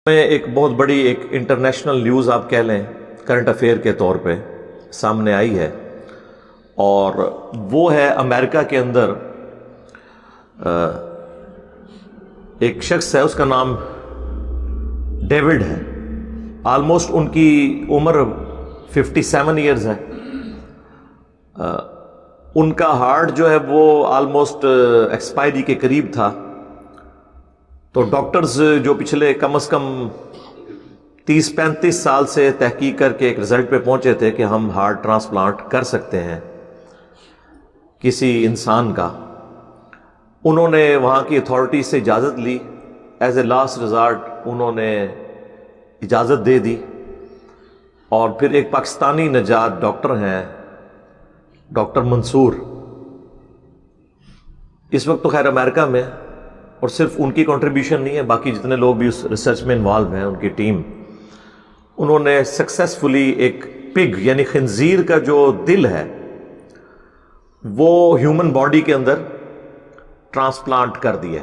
میں ایک بہت بڑی ایک انٹرنیشنل نیوز آپ کہہ لیں کرنٹ افیئر کے طور پہ سامنے آئی ہے، اور وہ ہے امریکہ کے اندر ایک شخص ہے، اس کا نام ڈیوڈ ہے۔ آلموسٹ ان کی عمر 57 ایئرز ہے۔ ان کا ہارٹ جو ہے وہ آلموسٹ ایکسپائری کے قریب تھا، تو ڈاکٹرز جو پچھلے کم از کم 30-35 سال سے تحقیق کر کے ایک رزلٹ پہ پہنچے تھے کہ ہم ہارٹ ٹرانسپلانٹ کر سکتے ہیں کسی انسان کا، انہوں نے وہاں کی اتھارٹی سے اجازت لی، ایز اے لاسٹ ریزارٹ انہوں نے اجازت دے دی، اور پھر ایک پاکستانی نجات ڈاکٹر ہیں ڈاکٹر منصور، اس وقت تو خیر امریکہ میں، اور صرف ان کی کنٹریبیوشن نہیں ہے، باقی جتنے لوگ بھی اس ریسرچ میں انوالو ہیں ان کی ٹیم، انہوں نے سکسیسفلی ایک پگ یعنی خنزیر کا جو دل ہے وہ ہیومن باڈی کے اندر ٹرانسپلانٹ کر دیا۔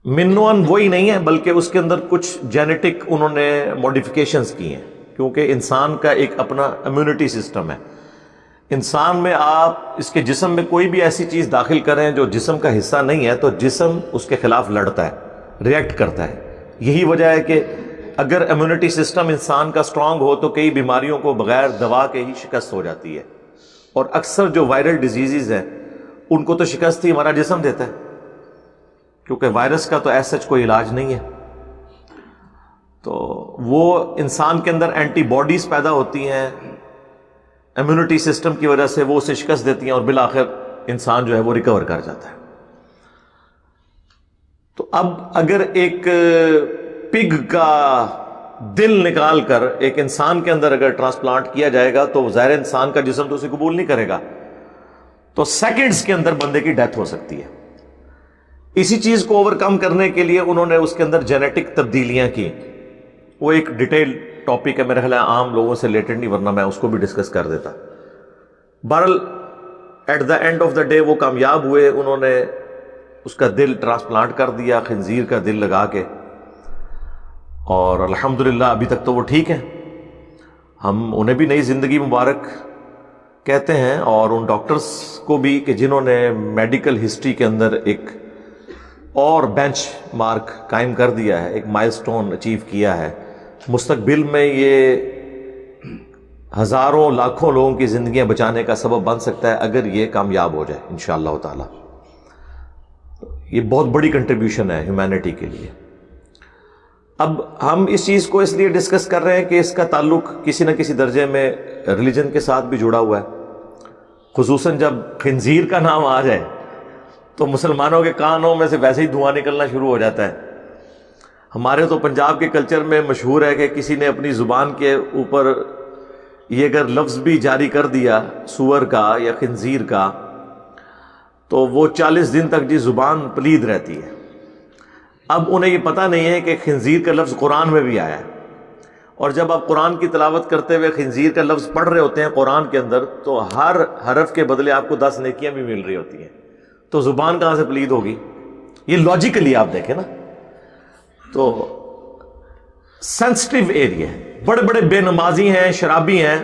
منوان وہی نہیں ہے، بلکہ اس کے اندر کچھ جینیٹک انہوں نے موڈیفیکیشنز کی ہیں، کیونکہ انسان کا ایک اپنا امیونٹی سسٹم ہے۔ انسان میں آپ اس کے جسم میں کوئی بھی ایسی چیز داخل کریں جو جسم کا حصہ نہیں ہے تو جسم اس کے خلاف لڑتا ہے، ریئیکٹ کرتا ہے۔ یہی وجہ ہے کہ اگر امیونٹی سسٹم انسان کا سٹرونگ ہو تو کئی بیماریوں کو بغیر دوا کے ہی شکست ہو جاتی ہے، اور اکثر جو وائرل ڈیزیزز ہیں ان کو تو شکست ہی ہمارا جسم دیتا ہے، کیونکہ وائرس کا تو ایسا کوئی علاج نہیں ہے۔ تو وہ انسان کے اندر اینٹی باڈیز پیدا ہوتی ہیں امیونٹی سسٹم کی وجہ سے، وہ اسے شکست دیتی ہیں، اور بالآخر انسان جو ہے وہ ریکور کر جاتا ہے۔ تو اب اگر ایک پگ کا دل نکال کر ایک انسان کے اندر اگر ٹرانسپلانٹ کیا جائے گا تو ظاہر انسان کا جسم تو اسے قبول نہیں کرے گا، تو سیکنڈز کے اندر بندے کی ڈیتھ ہو سکتی ہے۔ اسی چیز کو اوور کم کرنے کے لیے انہوں نے اس کے اندر جینیٹک تبدیلیاں کی، وہ ایک ڈیٹیل ٹاپک ہے، میرے خیال ہے عام لوگوں سے ریلیٹڈ نہیں، ورنہ میں اس کو بھی ڈسکس کر دیتا۔ بہرحال at the end of the day وہ کامیاب ہوئے، انہوں نے اس کا دل ٹرانسپلانٹ کر دیا، خنزیر کا دل لگا کے، اور الحمدللہ ابھی تک تو وہ ٹھیک ہیں۔ ہم انہیں بھی نئی زندگی مبارک کہتے ہیں، اور ان ڈاکٹرز کو بھی کہ جنہوں نے میڈیکل ہسٹری کے اندر ایک اور بینچ مارک قائم کر دیا ہے، ایک مائل سٹون اچیو کیا ہے۔ مستقبل میں یہ ہزاروں لاکھوں لوگوں کی زندگیاں بچانے کا سبب بن سکتا ہے اگر یہ کامیاب ہو جائے انشاءاللہ تعالی۔ یہ بہت بڑی کنٹریبیوشن ہے ہیومینٹی کے لیے۔ اب ہم اس چیز کو اس لیے ڈسکس کر رہے ہیں کہ اس کا تعلق کسی نہ کسی درجے میں ریلیجن کے ساتھ بھی جڑا ہوا ہے، خصوصاً جب خنزیر کا نام آ جائے تو مسلمانوں کے کانوں میں سے ویسے ہی دھواں نکلنا شروع ہو جاتا ہے۔ ہمارے تو پنجاب کے کلچر میں مشہور ہے کہ کسی نے اپنی زبان کے اوپر یہ اگر لفظ بھی جاری کر دیا سور کا یا خنزیر کا تو وہ 40 دن تک زبان پلید رہتی ہے۔ اب انہیں یہ پتہ نہیں ہے کہ خنزیر کا لفظ قرآن میں بھی آیا ہے، اور جب آپ قرآن کی تلاوت کرتے ہوئے خنزیر کا لفظ پڑھ رہے ہوتے ہیں قرآن کے اندر تو ہر حرف کے بدلے آپ کو 10 نیکیاں بھی مل رہی ہوتی ہیں، تو زبان کہاں سے پلید ہوگی؟ یہ لاجیکلی آپ دیکھیں نا، تو سینسٹیو ایریا ہے، بڑے بڑے بے نمازی ہیں، شرابی ہیں،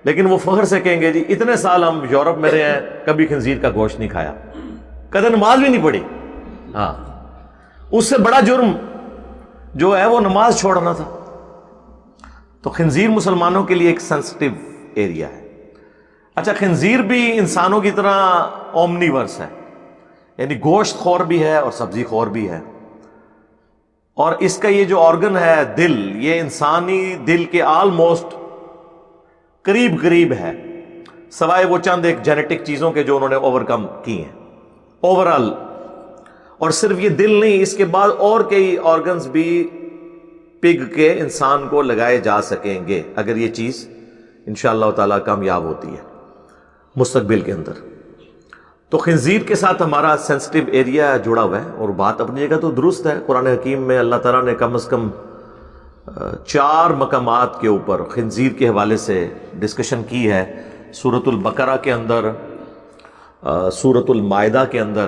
لیکن وہ فخر سے کہیں گے جی اتنے سال ہم یورپ میں رہے ہیں کبھی خنزیر کا گوشت نہیں کھایا، کدی نماز بھی نہیں پڑھی۔ ہاں، اس سے بڑا جرم جو ہے وہ نماز چھوڑنا تھا۔ تو خنزیر مسلمانوں کے لیے ایک سینسٹیو ایریا ہے۔ اچھا، خنزیر بھی انسانوں کی طرح اومنی ورس ہے، یعنی گوشت خور بھی ہے اور سبزی خور بھی ہے، اور اس کا یہ جو آرگن ہے دل، یہ انسانی دل کے آلموسٹ قریب قریب ہے، سوائے وہ چند ایک جینیٹک چیزوں کے جو انہوں نے اوور کم کی ہیں اوورال۔ اور صرف یہ دل نہیں، اس کے بعد اور کئی آرگنز بھی پگ کے انسان کو لگائے جا سکیں گے اگر یہ چیز انشاءاللہ تعالی کامیاب ہوتی ہے مستقبل کے اندر۔ تو خنزیر کے ساتھ ہمارا سینسٹیو ایریا جڑا ہوا ہے، اور بات اپنی جگہ تو درست ہے۔ قرآن حکیم میں اللہ تعالیٰ نے کم از کم 4 مقامات کے اوپر خنزیر کے حوالے سے ڈسکشن کی ہے، سورۃ البقرہ کے اندر، سورۃ المائدہ کے اندر،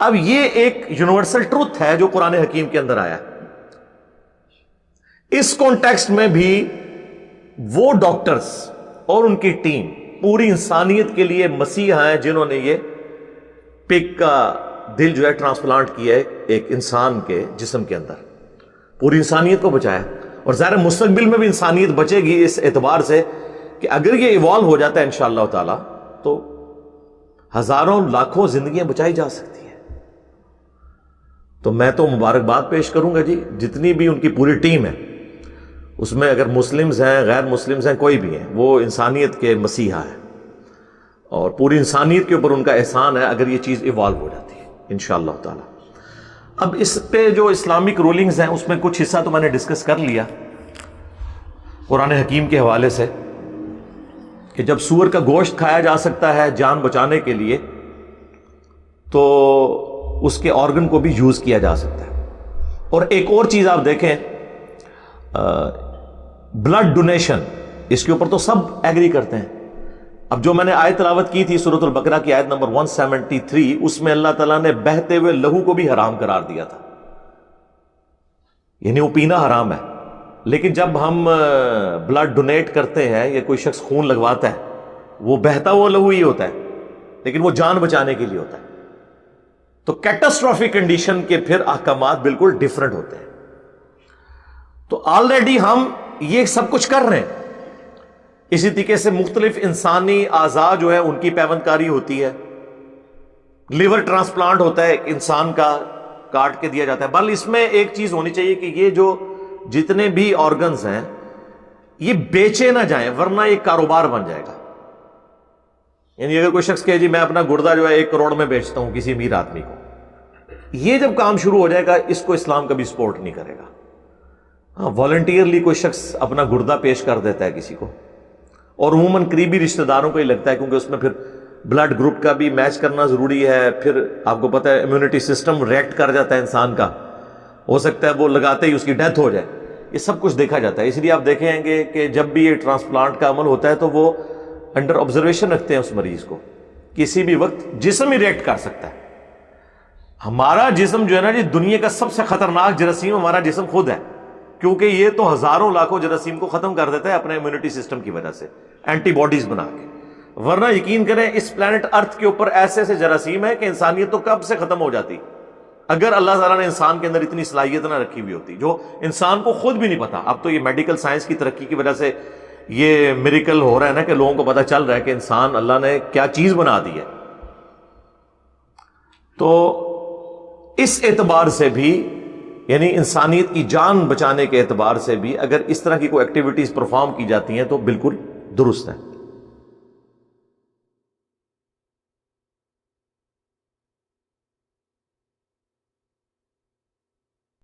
اب یہ ایک یونیورسل ٹروتھ ہے جو قرآن حکیم کے اندر آیا ہے. اس کانٹیکسٹ میں بھی وہ ڈاکٹرز اور ان کی ٹیم پوری انسانیت کے لیے مسیح ہیں جنہوں نے یہ پگ کا دل جو ہے ٹرانسپلانٹ کیا ہے ایک انسان کے جسم کے اندر, پوری انسانیت کو بچایا. اور ظاہر مستقبل میں بھی انسانیت بچے گی اس اعتبار سے کہ اگر یہ ایوالو ہو جاتا ہے انشاءاللہ تعالی تو ہزاروں لاکھوں زندگیاں بچائی جا سکتی ہیں. تو میں تو مبارکباد پیش کروں گا جی جتنی بھی ان کی پوری ٹیم ہے, اس میں اگر مسلمز ہیں غیر مسلمز ہیں کوئی بھی ہیں, وہ انسانیت کے مسیحا ہیں اور پوری انسانیت کے اوپر ان کا احسان ہے اگر یہ چیز ایوالو ہو جاتی ہے انشاءاللہ تعالی. اب اس پہ جو اسلامک رولنگز ہیں اس میں کچھ حصہ تو میں نے ڈسکس کر لیا قرآن حکیم کے حوالے سے کہ جب سور کا گوشت کھایا جا سکتا ہے جان بچانے کے لیے تو اس کے آرگن کو بھی یوز کیا جا سکتا ہے. اور ایک اور چیز آپ دیکھیں, بلڈ ڈونیشن, اس کے اوپر تو سب ایگری کرتے ہیں. اب جو میں نے آیت تلاوت کی تھی سورۃ البقرہ کی آیت نمبر 173, اس میں اللہ تعالیٰ نے بہتے ہوئے لہو کو بھی حرام قرار دیا تھا, یعنی وہ پینا حرام ہے. لیکن جب ہم بلڈ ڈونیٹ کرتے ہیں یا کوئی شخص خون لگواتا ہے, وہ بہتا ہوا لہو ہی ہوتا ہے لیکن وہ جان بچانے کے لیے ہوتا ہے. تو کیٹاسٹرافک کنڈیشن کے پھر احکامات بالکل ڈیفرنٹ ہوتے ہیں. تو آلریڈی ہم یہ سب کچھ کر رہے ہیں. اسی طریقے سے مختلف انسانی اعضاء جو ہے ان کی پیوند کاری ہوتی ہے. لیور ٹرانسپلانٹ ہوتا ہے ایک انسان کا, کاٹ کے دیا جاتا ہے. بل اس میں ایک چیز ہونی چاہیے کہ یہ جو جتنے بھی آرگنز ہیں یہ بیچے نہ جائیں ورنہ یہ کاروبار بن جائے گا. یعنی اگر کوئی شخص کہے جی میں اپنا گردہ جو ہے 1 کروڑ میں بیچتا ہوں کسی امیر آدمی کو, یہ جب کام شروع ہو جائے گا اس کو اسلام کبھی سپورٹ نہیں کرے گا. ہاں والنٹیئرلی کوئی شخص اپنا گردہ پیش کر دیتا ہے کسی کو, اور عموماً قریبی رشتہ داروں کو ہی لگتا ہے کیونکہ اس میں پھر بلڈ گروپ کا بھی میچ کرنا ضروری ہے. پھر آپ کو پتہ ہے امیونٹی سسٹم ریئیکٹ کر جاتا ہے انسان کا, ہو سکتا ہے وہ لگاتے ہی اس کی ڈیتھ ہو جائے. یہ سب کچھ دیکھا جاتا ہے. اس لیے آپ دیکھیں گے کہ جب بھی یہ ٹرانسپلانٹ کا عمل ہوتا ہے تو وہ انڈر آبزرویشن رکھتے ہیں اس مریض کو, کسی بھی وقت جسم ہی ریئیکٹ کر سکتا ہے. ہمارا جسم جو ہے نا جی دنیا کا سب سے خطرناک جراثیم ہمارا جسم خود ہے, کیونکہ یہ تو ہزاروں لاکھوں جراثیم کو ختم کر دیتا ہے اپنے امیونٹی سسٹم کی وجہ سے, اینٹی باڈیز بنا کے. ورنہ یقین کریں اس پلانٹ ارتھ کے اوپر ایسے ایسے جراثیم ہیں کہ انسانیت تو کب سے ختم ہو جاتی اگر اللہ تعالیٰ نے انسان کے اندر اتنی صلاحیت نہ رکھی ہوئی ہوتی, جو انسان کو خود بھی نہیں پتا. اب تو یہ میڈیکل سائنس کی ترقی کی وجہ سے یہ میریکل ہو رہا ہے نا کہ لوگوں کو پتا چل رہا ہے کہ انسان اللہ نے کیا چیز بنا دی ہے. تو اس اعتبار سے بھی یعنی انسانیت کی جان بچانے کے اعتبار سے بھی اگر اس طرح کی کوئی ایکٹیویٹیز پرفارم کی جاتی ہیں تو بالکل درست ہے.